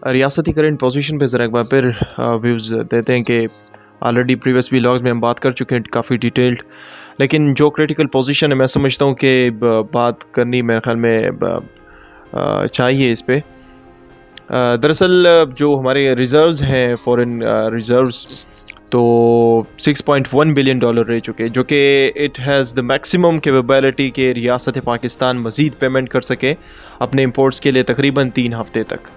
रियासती current position पे ज़रा एक बार फिर व्यूज़ देते हैं कि ऑलरेडी प्रीवियस व्लॉग्स में हम बात कर चुके हैं काफ़ी डिटेल्ड, लेकिन जो क्रिटिकल पोजीशन है मैं समझता हूँ कि बात करनी मेरे ख्याल में चाहिए इस पे। दरअसल जो हमारे रिज़र्व्स हैं, फॉरेन रिज़र्व्स, तो $6.1 बिलियन रह चुके, जो कि it has the maximum capability कि रियासत पाकिस्तान मज़ीद पेमेंट कर सके अपने इंपोर्ट्स के लिए तकरीबन 3 हफ्ते तक।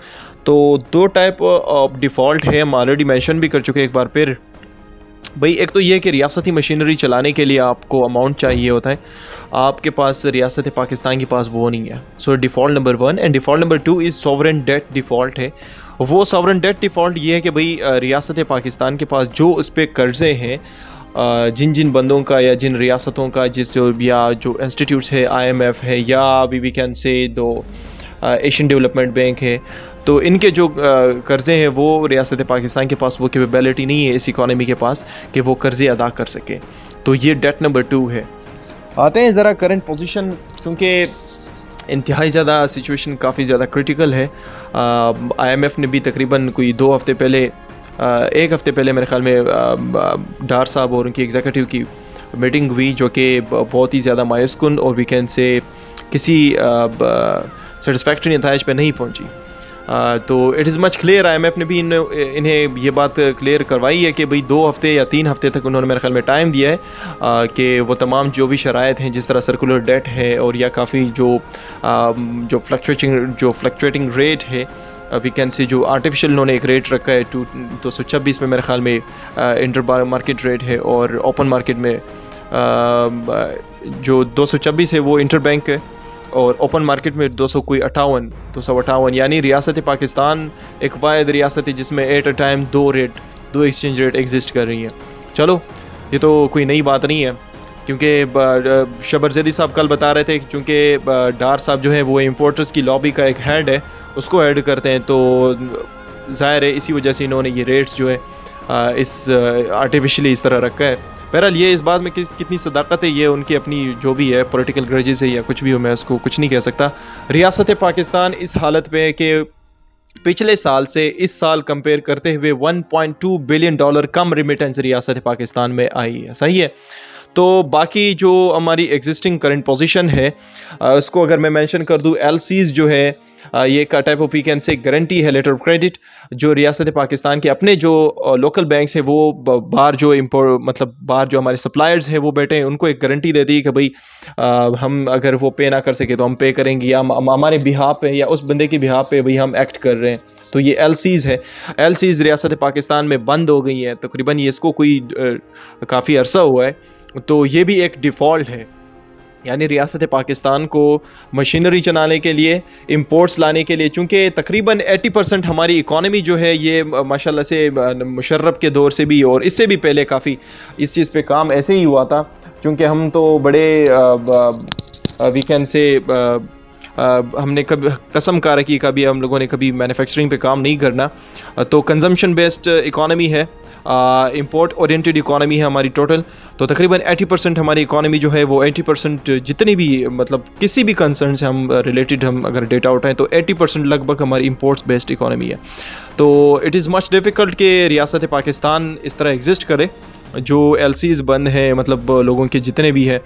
तो दो टाइप ऑफ डिफ़ॉल्ट है, हम ऑलरेडी मेंशन भी कर चुके एक बार फिर। भाई एक तो ये कि रियासती मशीनरी चलाने के लिए आपको अमाउंट चाहिए होता है, आपके पास रियासत पाकिस्तान के पास वो नहीं है। So default number 1 and default number 2 is sovereign debt default है। वो सॉवरेन डेट डिफ़ॉल्ट ये है कि भाई रियासत पाकिस्तान के पास जो उस पर कर्ज़े हैं, जिन जिन बंदों का या जिन रियासतों का, जिस या जो इंस्टीट्यूट्स है, IMF है, या अभी वी कैन से दो एशियन डेवलपमेंट बैंक है, तो इनके जो कर्ज़े हैं वो रियासत पाकिस्तान के पास वो कैपेबिलिटी नहीं है इस इकॉनमी के पास कि वो कर्ज़े अदा कर सके। तो ये डेट नंबर 2 है। आते हैं ज़रा करंट पोजीशन, क्योंकि इंतहाई ज़्यादा सिचुएशन काफ़ी ज़्यादा क्रिटिकल है। IMF ने भी तकरीबन कोई 2 हफ्ते पहले, 1 हफ्ते पहले मेरे ख्याल में डार साहब और उनकी एग्जीक्यूटिव की मीटिंग हुई, जो कि बहुत ही ज़्यादा मायूसकुन और वी कैन से किसी सेटिस्फैक्ट्री नताइज पे नहीं पहुंची। तो it is much clear, IMF ने भी इन्हें ये बात क्लियर करवाई है कि भाई 2 हफ्ते या 3 हफ्ते तक उन्होंने मेरे ख्याल में टाइम दिया है कि वो तमाम जो भी शराइत हैं, जिस तरह सर्कुलर डेट है और या काफ़ी जो फ्लक्चुएटिंग रेट है, वी कैन से जो आर्टिफिशियल उन्होंने एक रेट रखा है 226 में मेरे ख्याल में इंटर मार्केट रेट है, और ओपन मार्केट में जो 226 है वो इंटर बैंक है, और ओपन मार्केट में 258, यानी रियासत पाकिस्तान एक वाहिद रियासत है जिसमें एट अ टाइम दो एक्सचेंज रेट एग्जिस्ट कर रही हैं। चलो ये तो कोई नई बात नहीं है, क्योंकि शबर ज़ैदी साहब कल बता रहे थे, क्योंकि डार साहब जो है वो इंपोर्टर्स की लॉबी का एक हेड है, उसको ऐड करते हैं, तो ज़ाहिर है इसी वजह से इन्होंने ये रेट्स जो है इस आर्टिफिशियली इस तरह रखा है। बहरहाल ये इस बात में कितनी सदाकत है, ये उनकी अपनी जो भी है पॉलिटिकल ग्रजेस है या कुछ भी हो, मैं उसको कुछ नहीं कह सकता। रियासत पाकिस्तान इस हालत पे है कि पिछले साल से इस साल कंपेयर करते हुए $1.2 बिलियन कम रिमिटेंस रियासत पाकिस्तान में आई है। सही है। तो बाकी जो हमारी एग्जिस्टिंग करंट पोजीशन है उसको अगर मैं मेंशन कर दूं, LCs जो है ये का type of we can say guarantee है, लेटर ऑफ क्रेडिट, जो रियासत पाकिस्तान के अपने जो लोकल बैंक्स हैं वो बाहर जो बाहर जो हमारे सप्लायर्स हैं वो बैठे हैं, उनको एक गारंटी दे दी कि भाई हम अगर वो पे ना कर सके तो हम पे करेंगे, या हम हमारे बिहाफ पे या उस बंदे की बिहाफ पे भाई हम एक्ट कर रहे हैं। तो ये LCs है। LCs रियासत पाकिस्तान में बंद हो गई हैं तकरीबन, ये इसको कोई काफ़ी अरसा हुआ है। तो ये भी एक डिफ़ॉल्ट है, यानी रियासत पाकिस्तान को मशीनरी चलाने के लिए, इंपोर्ट्स लाने के लिए, चूँकि तकरीबन 80% हमारी इकॉनमी जो है ये माशाल्लाह से मुशर्रफ के दौर से भी और इससे भी पहले काफ़ी इस चीज़ पे काम ऐसे ही हुआ था, चूँकि हम तो बड़े वी कैन से हमने कभी कसम खा रखी, कभी हम लोगों ने कभी मैन्युफैक्चरिंग पे काम नहीं करना, तो कंजम्पशन बेस्ड इकॉनमी है, इंपोर्ट ओरिएंटेड इकॉनमी है हमारी टोटल। तो तकरीबन 80% हमारी इकॉनमी जो है वो 80% जितनी भी किसी भी कंसर्न से हम रिलेटेड हम अगर डेटा उठाएं तो 80% लगभग हमारी इंपोर्ट्स बेस्ड इकॉनमी है। तो इट इज़ मच डिफ़िकल्ट कि रियासत पाकिस्तान इस तरह एग्जिस्ट करे, जो LCs बंद हैं लोगों के जितने भी हैं,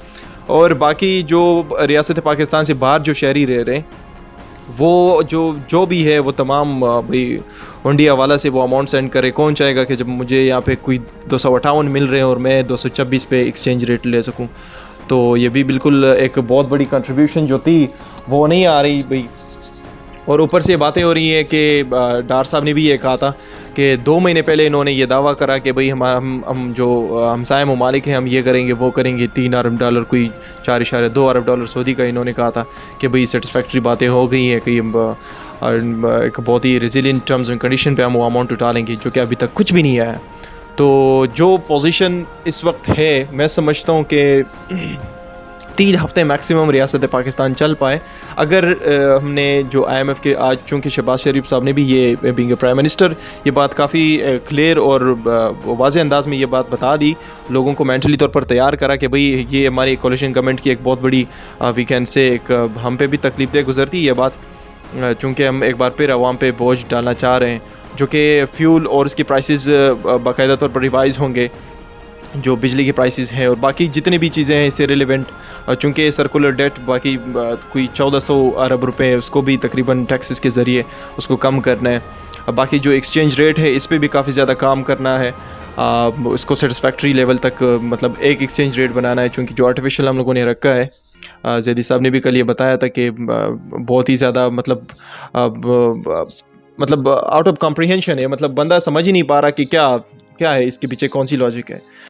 और बाकी जो रियासत पाकिस्तान से बाहर जो शहरी रह रहे हैं वो जो भी है वो तमाम भाई इंडिया वाला से वो अमाउंट सेंड करे। कौन चाहेगा कि जब मुझे यहाँ पे कोई 258 मिल रहे हैं और मैं 226 पे एक्सचेंज रेट ले सकूँ। तो ये भी बिल्कुल एक बहुत बड़ी कंट्रीब्यूशन जो थी वो नहीं आ रही भाई। और ऊपर से बातें हो रही हैं कि डार साहब ने भी ये कहा था कि 2 महीने पहले इन्होंने ये दावा करा कि भाई हम जो हमसाया ममालिक हैं हम ये करेंगे वो करेंगे, $3 अरब कोई $4.2 अरब सऊदी का इन्होंने कहा था कि भाई सेटिस्फैक्ट्री बातें हो गई हैं कि एक बहुत ही रेजिलिएंट टर्म्स एंड कंडीशन पे हम वो अमाउंट उठा लेंगे, जो कि अभी तक कुछ भी नहीं आया। तो जो पोजीशन इस वक्त है मैं समझता हूँ कि 3 हफ्ते मैक्सिमम रियासत पाकिस्तान चल पाए। अगर हमने जो IMF के आज, चूँकि शहबाज शरीफ साहब ने भी ये बीइंग प्राइम मिनिस्टर ये बात काफ़ी क्लियर और वाज़ेह अंदाज में ये बात बता दी, लोगों को मेंटली तौर पर तैयार करा कि भाई ये हमारी कोalition गवर्नमेंट की एक बहुत बड़ी वी कैन से एक हम पे भी तकलीफ दे गुजरती है ये बात چونکہ ہم ایک بار پھر عوام پہ بوجھ ڈالنا چاہ رہے ہیں، جو کہ فیول اور اس کی پرائسز باقاعدہ طور پر ریوائز ہوں گے، جو بجلی کے پرائسز ہیں اور باقی جتنی بھی چیزیں ہیں اس سے ریلیونٹ، چونکہ سرکولر ڈیٹ باقی کوئی 1400 ارب روپے ہے، اس کو بھی تقریباً ٹیکسز کے ذریعے اس کو کم کرنا ہے۔ باقی جو ایکسچینج ریٹ ہے اس پہ بھی کافی زیادہ کام کرنا ہے، اس کو سیٹسفیکٹری لیول تک مطلب ایک ایکسچینج ریٹ بنانا ہے، چونکہ جو آرٹیفیشیل ہم لوگوں نے رکھا ہے، زیدی صاحب نے بھی کل یہ بتایا تھا کہ بہت ہی زیادہ مطلب آؤٹ آف کمپریہنشن ہے، مطلب بندہ سمجھ ہی نہیں پا رہا کہ کیا ہے اس کے پیچھے کون سی لاجک ہے۔